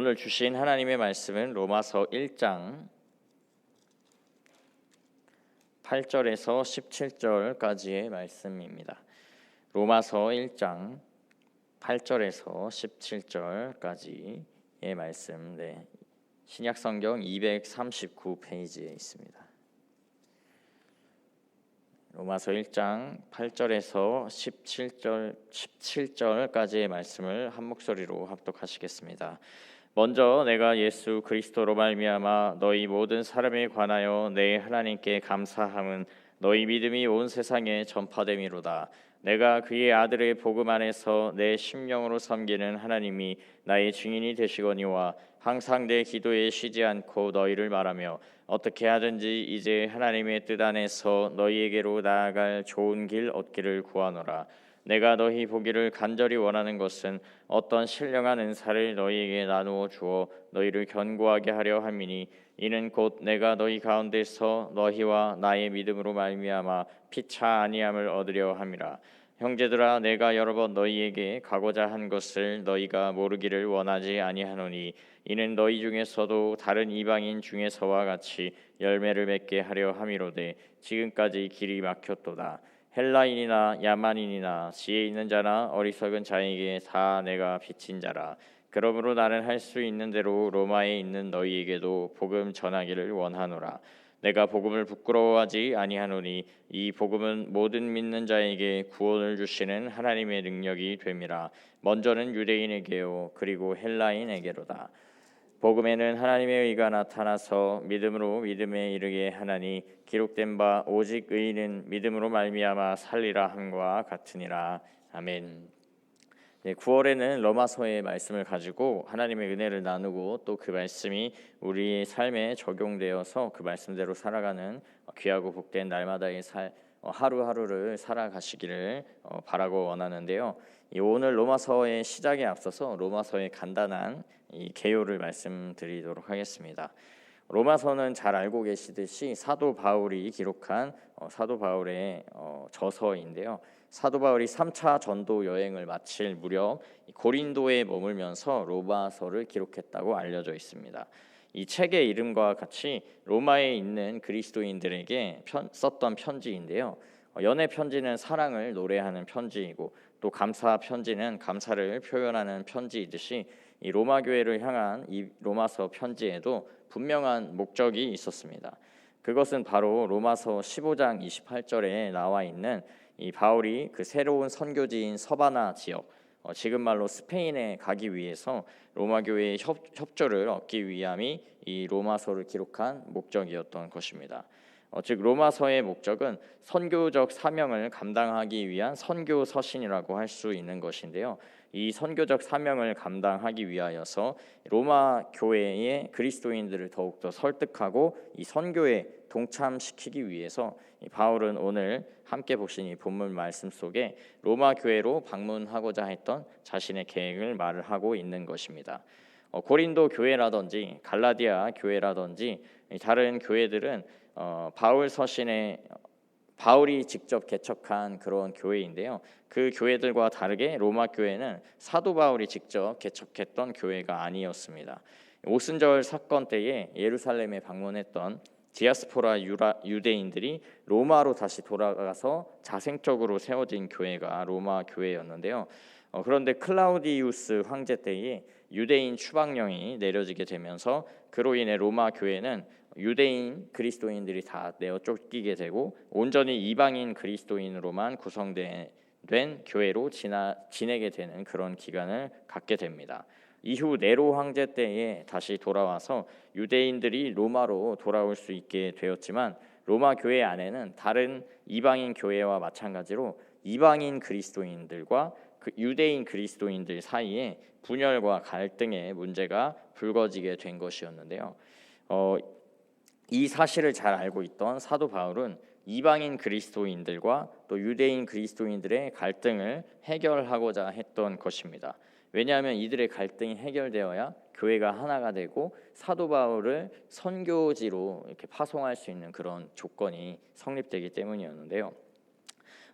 오늘 주신 하나님의 말씀은 로마서 1장 8절에서 17절까지의 말씀입니다. 로마서 1장 8절에서 17절까지의 말씀, 신약성경 239페이지에 있습니다. 로마서 1장 8절에서 17절까지의 말씀을 한 목소리로 합독하시겠습니다. 먼저 내가 예수 그리스도로 말미암아 너희 모든 사람에 관하여 내 하나님께 감사함은 너희 믿음이 온 세상에 전파됨이로다. 내가 그의 아들의 복음 안에서 내 심령으로 섬기는 하나님이 나의 증인이 되시거니와 항상 내 기도에 쉬지 않고 너희를 말하며 어떻게 하든지 이제 하나님의 뜻 안에서 너희에게로 나아갈 좋은 길 얻기를 구하노라. 내가 너희 보기를 간절히 원하는 것은 어떤 신령한 은사를 너희에게 나누어 주어 너희를 견고하게 하려 함이니 이는 곧 내가 너희 가운데서 너희와 나의 믿음으로 말미암아 피차 아니함을 얻으려 함이라. 형제들아, 내가 여러 번 너희에게 가고자 한 것을 너희가 모르기를 원하지 아니하노니 이는 너희 중에서도 다른 이방인 중에서와 같이 열매를 맺게 하려 함이로되 지금까지 길이 막혔도다. 헬라인이나 야만인이나 지혜 있는 자나 어리석은 자에게 다 내가 빚진 자라. 그러므로 나는 할 수 있는 대로 로마에 있는 너희에게도 복음 전하기를 원하노라. 내가 복음을 부끄러워하지 아니하노니 이 복음은 모든 믿는 자에게 구원을 주시는 하나님의 능력이 됨이라. 먼저는 유대인에게요 그리고 헬라인에게로다. 복음에는 하나님의 의가 나타나서 믿음으로 믿음에 이르게 하나니 기록된 바 오직 의인은 믿음으로 말미암아 살리라 함과 같으니라. 아멘. 9월에는 로마서의 말씀을 가지고 하나님의 은혜를 나누고 또 그 말씀이 우리의 삶에 적용되어서 그 말씀대로 살아가는 귀하고 복된 날마다의 하루하루를 살아가시기를 바라고 원하는데요. 오늘 로마서의 시작에 앞서서 로마서의 간단한 이 개요를 말씀드리도록 하겠습니다. 로마서는 잘 알고 계시듯이 사도 바울이 기록한 사도 바울의 저서인데요. 사도 바울이 3차 전도 여행을 마칠 무렵 고린도에 머물면서 로마서를 기록했다고 알려져 있습니다. 이 책의 이름과 같이 로마에 있는 그리스도인들에게 썼던 편지인데요. 연애 편지는 사랑을 노래하는 편지이고 또 감사 편지는 감사를 표현하는 편지이듯이 이 로마 교회를 향한 이 로마서 편지에도 분명한 목적이 있었습니다. 그것은 바로 로마서 15장 28절에 나와 있는 이 바울이 그 새로운 선교지인 서바나 지역, 지금 말로 스페인에 가기 위해서 로마 교회의 협조를 얻기 위함이 이 로마서를 기록한 목적이었던 것입니다. 즉 로마서의 목적은 선교적 사명을 감당하기 위한 선교 서신이라고 할 수 있는 것인데요. 이 선교적 사명을 감당하기 위하여서 로마 교회의 그리스도인들을 더욱더 설득하고 이 선교에 동참시키기 위해서 바울은 오늘 함께 보신 이 본문 말씀 속에 로마 교회로 방문하고자 했던 자신의 계획을 말을 하고 있는 것입니다. 고린도 교회라든지 갈라디아 교회라든지 다른 교회들은 바울 서신에 바울이 직접 개척한 그런 교회인데요. 그 교회들과 다르게 로마 교회는 사도 바울이 직접 개척했던 교회가 아니었습니다. 오순절 사건 때에 예루살렘에 방문했던 디아스포라 유대인들이 로마로 다시 돌아가서 자생적으로 세워진 교회가 로마 교회였는데요. 그런데 클라우디우스 황제 때에 유대인 추방령이 내려지게 되면서 그로 인해 로마 교회는 유대인 그리스도인들이 다 내어 쫓기게 되고 온전히 이방인 그리스도인으로만 구성된 교회로 지내게 되는 그런 기간을 갖게 됩니다. 이후 네로 황제 때에 다시 돌아와서 유대인들이 로마로 돌아올 수 있게 되었지만 로마 교회 안에는 다른 이방인 교회와 마찬가지로 이방인 그리스도인들과 유대인 그리스도인들 사이에 분열과 갈등의 문제가 불거지게 된 것이었는데요. 이 사실을 잘 알고 있던 사도 바울은 이방인 그리스도인들과 또 유대인 그리스도인들의 갈등을 해결하고자 했던 것입니다. 왜냐하면 이들의 갈등이 해결되어야 교회가 하나가 되고 사도 바울을 선교지로 이렇게 파송할 수 있는 그런 조건이 성립되기 때문이었는데요.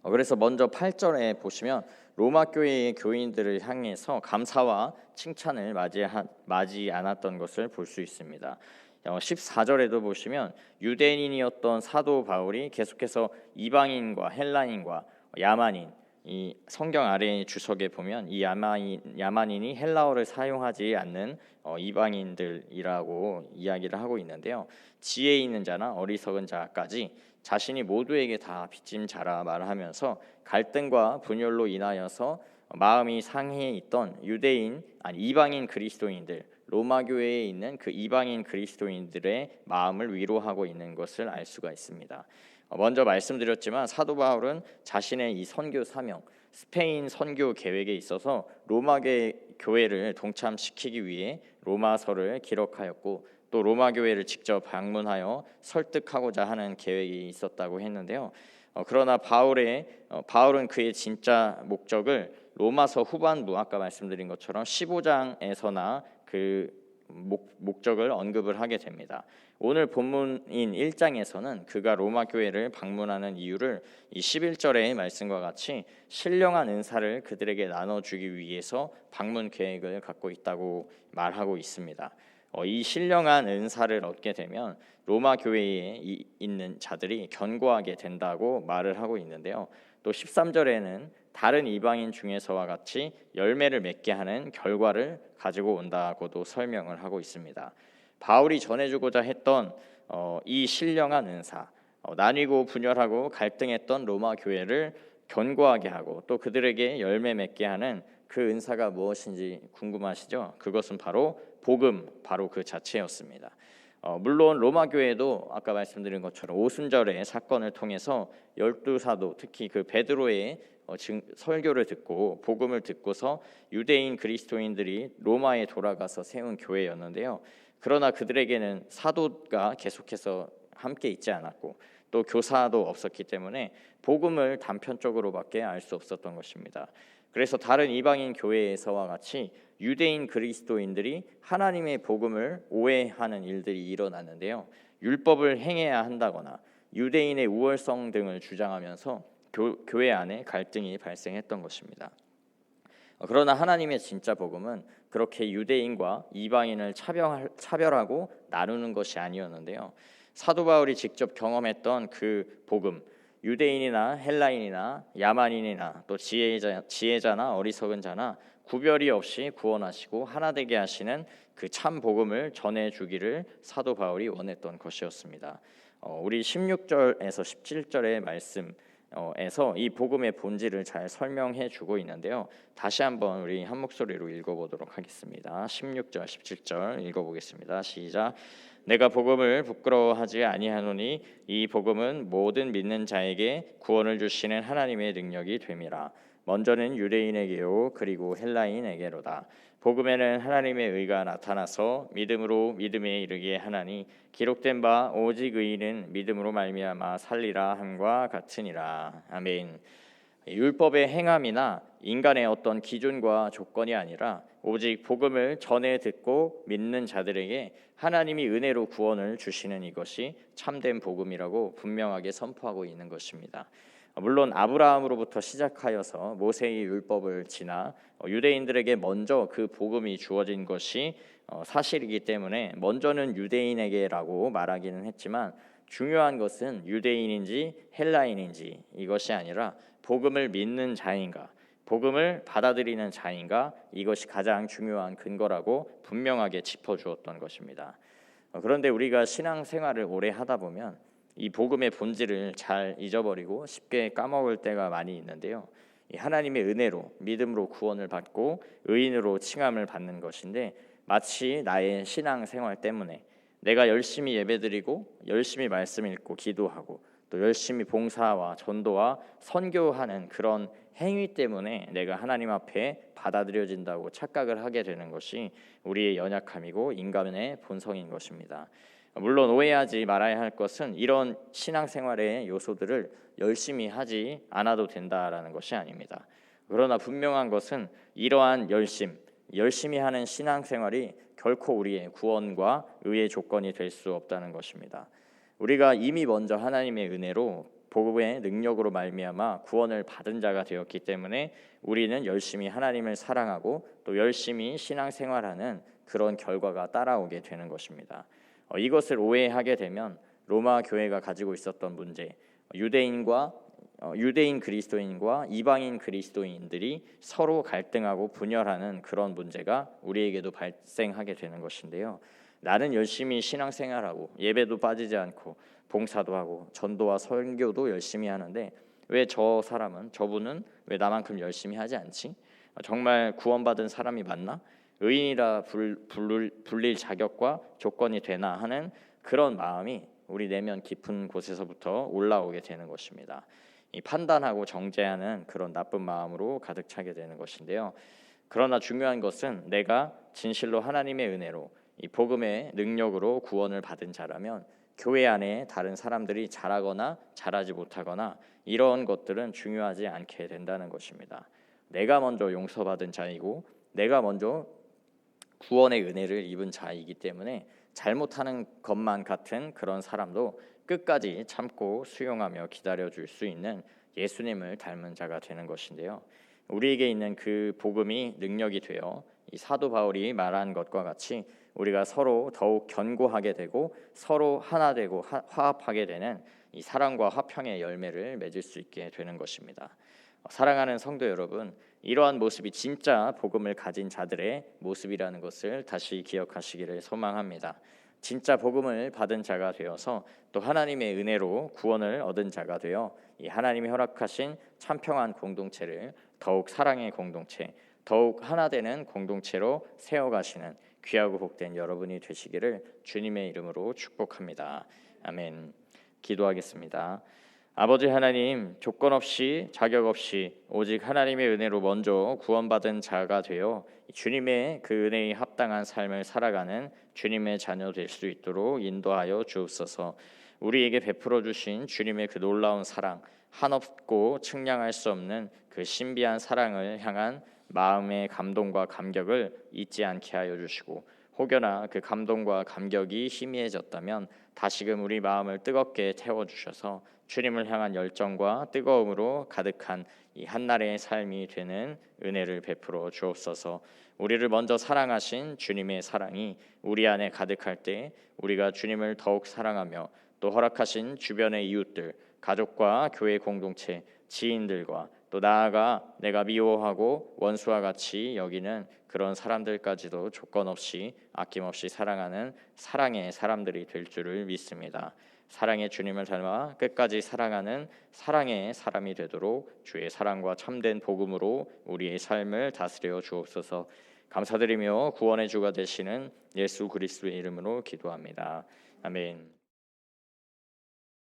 그래서 먼저 8절에 보시면 로마 교회의 교인들을 향해서 감사와 칭찬을 맞이 않았던 것을 볼 수 있습니다. 14절에도 보시면 유대인이었던 사도 바울이 계속해서 이방인과 헬라인과 야만인, 이 성경 아래 주석에 보면 이 야만인이 헬라어를 사용하지 않는 이방인들이라고 이야기를 하고 있는데요. 지혜 있는 자나 어리석은 자까지 자신이 모두에게 다 빚진 자라 말하면서 갈등과 분열로 인하여서 마음이 상해 있던 이방인 그리스도인들, 로마 교회에 있는 그 이방인 그리스도인들의 마음을 위로하고 있는 것을 알 수가 있습니다. 먼저 말씀드렸지만 사도 바울은 자신의 이 선교 사명, 스페인 선교 계획에 있어서 로마 교회를 동참시키기 위해 로마서를 기록하였고, 또 로마 교회를 직접 방문하여 설득하고자 하는 계획이 있었다고 했는데요. 그러나 바울은 그의 진짜 목적을 로마서 후반부, 아까 말씀드린 것처럼 15장에서나 그 목적을 언급을 하게 됩니다. 오늘 본문인 1장에서는 그가 로마 교회를 방문하는 이유를 이 11절의 말씀과 같이 신령한 은사를 그들에게 나눠주기 위해서 방문 계획을 갖고 있다고 말하고 있습니다. 이 신령한 은사를 얻게 되면 로마 교회에 있는 자들이 견고하게 된다고 말을 하고 있는데요. 또 13절에는 다른 이방인 중에서와 같이 열매를 맺게 하는 결과를 가지고 온다고도 설명을 하고 있습니다. 바울이 전해주고자 했던 이 신령한 은사, 나뉘고 분열하고 갈등했던 로마 교회를 견고하게 하고 또 그들에게 열매 맺게 하는 그 은사가 무엇인지 궁금하시죠? 그것은 바로 복음, 바로 그 자체였습니다. 물론 로마 교회도 아까 말씀드린 것처럼 오순절의 사건을 통해서 12사도, 특히 그 베드로의 설교를 듣고 복음을 듣고서 유대인 그리스도인들이 로마에 돌아가서 세운 교회였는데요. 그러나 그들에게는 사도가 계속해서 함께 있지 않았고 또 교사도 없었기 때문에 복음을 단편적으로밖에 알 수 없었던 것입니다. 그래서 다른 이방인 교회에서와 같이 유대인 그리스도인들이 하나님의 복음을 오해하는 일들이 일어났는데요. 율법을 행해야 한다거나 유대인의 우월성 등을 주장하면서 교회 안에 갈등이 발생했던 것입니다. 그러나 하나님의 진짜 복음은 그렇게 유대인과 이방인을 차별하고 나누는 것이 아니었는데요. 사도 바울이 직접 경험했던 그 복음, 유대인이나 헬라인이나 야만인이나 또 지혜자나 어리석은 자나 구별이 없이 구원하시고 하나 되게 하시는 그 참 복음을 전해주기를 사도 바울이 원했던 것이었습니다. 우리 16절에서 17절의 말씀에서 이 복음의 본질을 잘 설명해 주고 있는데요. 다시 한번 우리 한 목소리로 읽어보도록 하겠습니다. 16절, 17절 읽어보겠습니다. 시작. 내가 복음을 부끄러워하지 아니하노니 이 복음은 모든 믿는 자에게 구원을 주시는 하나님의 능력이 됨이라. 먼저는 유대인에게요 그리고 헬라인에게로다. 복음에는 하나님의 의가 나타나서 믿음으로 믿음에 이르게 하나니 기록된 바 오직 의인은 믿음으로 말미암아 살리라 함과 같으니라. 아멘. 율법의 행함이나 인간의 어떤 기준과 조건이 아니라 오직 복음을 전해 듣고 믿는 자들에게 하나님이 은혜로 구원을 주시는 이것이 참된 복음이라고 분명하게 선포하고 있는 것입니다. 물론 아브라함으로부터 시작하여서 모세의 율법을 지나 유대인들에게 먼저 그 복음이 주어진 것이 사실이기 때문에 먼저는 유대인에게라고 말하기는 했지만 중요한 것은 유대인인지 헬라인인지 이것이 아니라 복음을 믿는 자인가, 복음을 받아들이는 자인가, 이것이 가장 중요한 근거라고 분명하게 짚어주었던 것입니다. 그런데 우리가 신앙생활을 오래 하다 보면 이 복음의 본질을 잘 잊어버리고 쉽게 까먹을 때가 많이 있는데요. 하나님의 은혜로 믿음으로 구원을 받고 의인으로 칭함을 받는 것인데 마치 나의 신앙생활 때문에 내가 열심히 예배드리고 열심히 말씀 읽고 기도하고 또 열심히 봉사와 전도와 선교하는 그런 행위 때문에 내가 하나님 앞에 받아들여진다고 착각을 하게 되는 것이 우리의 연약함이고 인간의 본성인 것입니다. 물론 오해하지 말아야 할 것은 이런 신앙생활의 요소들을 열심히 하지 않아도 된다라는 것이 아닙니다. 그러나 분명한 것은 이러한 열심히 하는 신앙생활이 결코 우리의 구원과 의의 조건이 될 수 없다는 것입니다. 우리가 이미 먼저 하나님의 은혜로 복음의 능력으로 말미암아 구원을 받은 자가 되었기 때문에 우리는 열심히 하나님을 사랑하고 또 열심히 신앙생활하는 그런 결과가 따라오게 되는 것입니다. 이것을 오해하게 되면 로마 교회가 가지고 있었던 문제, 유대인 그리스도인과 이방인 그리스도인들이 서로 갈등하고 분열하는 그런 문제가 우리에게도 발생하게 되는 것인데요. 나는 열심히 신앙생활하고 예배도 빠지지 않고 봉사도 하고 전도와 설교도 열심히 하는데 왜 저분은 왜 나만큼 열심히 하지 않지? 정말 구원받은 사람이 맞나? 의인이라 불릴 자격과 조건이 되나 하는 그런 마음이 우리 내면 깊은 곳에서부터 올라오게 되는 것입니다. 이 판단하고 정죄하는 그런 나쁜 마음으로 가득 차게 되는 것인데요. 그러나 중요한 것은 내가 진실로 하나님의 은혜로 이 복음의 능력으로 구원을 받은 자라면 교회 안에 다른 사람들이 잘하거나 잘하지 못하거나 이런 것들은 중요하지 않게 된다는 것입니다. 내가 먼저 용서받은 자이고 내가 먼저 구원의 은혜를 입은 자이기 때문에 잘못하는 것만 같은 그런 사람도 끝까지 참고 수용하며 기다려줄 수 있는 예수님을 닮은 자가 되는 것인데요. 우리에게 있는 그 복음이 능력이 되어 이 사도 바울이 말한 것과 같이 우리가 서로 더욱 견고하게 되고 서로 하나 되고 화합하게 되는 이 사랑과 화평의 열매를 맺을 수 있게 되는 것입니다. 사랑하는 성도 여러분, 이러한 모습이 진짜 복음을 가진 자들의 모습이라는 것을 다시 기억하시기를 소망합니다. 진짜 복음을 받은 자가 되어서 또 하나님의 은혜로 구원을 얻은 자가 되어 이 하나님이 허락하신 참평한 공동체를 더욱 사랑의 공동체, 더욱 하나 되는 공동체로 세워가시는 귀하고 복된 여러분이 되시기를 주님의 이름으로 축복합니다. 아멘. 기도하겠습니다. 아버지 하나님, 조건 없이 자격 없이 오직 하나님의 은혜로 먼저 구원받은 자가 되어 주님의 그 은혜에 합당한 삶을 살아가는 주님의 자녀 될 수 있도록 인도하여 주옵소서. 우리에게 베풀어 주신 주님의 그 놀라운 사랑, 한없고 측량할 수 없는 그 신비한 사랑을 향한 마음의 감동과 감격을 잊지 않게 하여 주시고, 혹여나 그 감동과 감격이 희미해졌다면 다시금 우리 마음을 뜨겁게 태워주셔서 주님을 향한 열정과 뜨거움으로 가득한 이 한날의 삶이 되는 은혜를 베풀어 주옵소서. 우리를 먼저 사랑하신 주님의 사랑이 우리 안에 가득할 때 우리가 주님을 더욱 사랑하며 또 허락하신 주변의 이웃들, 가족과 교회 공동체, 지인들과 또 나아가 내가 미워하고 원수와 같이 여기는 그런 사람들까지도 조건 없이 아낌없이 사랑하는 사랑의 사람들이 될 줄을 믿습니다. 사랑의 주님을 닮아 끝까지 사랑하는 사랑의 사람이 되도록 주의 사랑과 참된 복음으로 우리의 삶을 다스려 주옵소서. 감사드리며 구원의 주가 되시는 예수 그리스도의 이름으로 기도합니다. 아멘.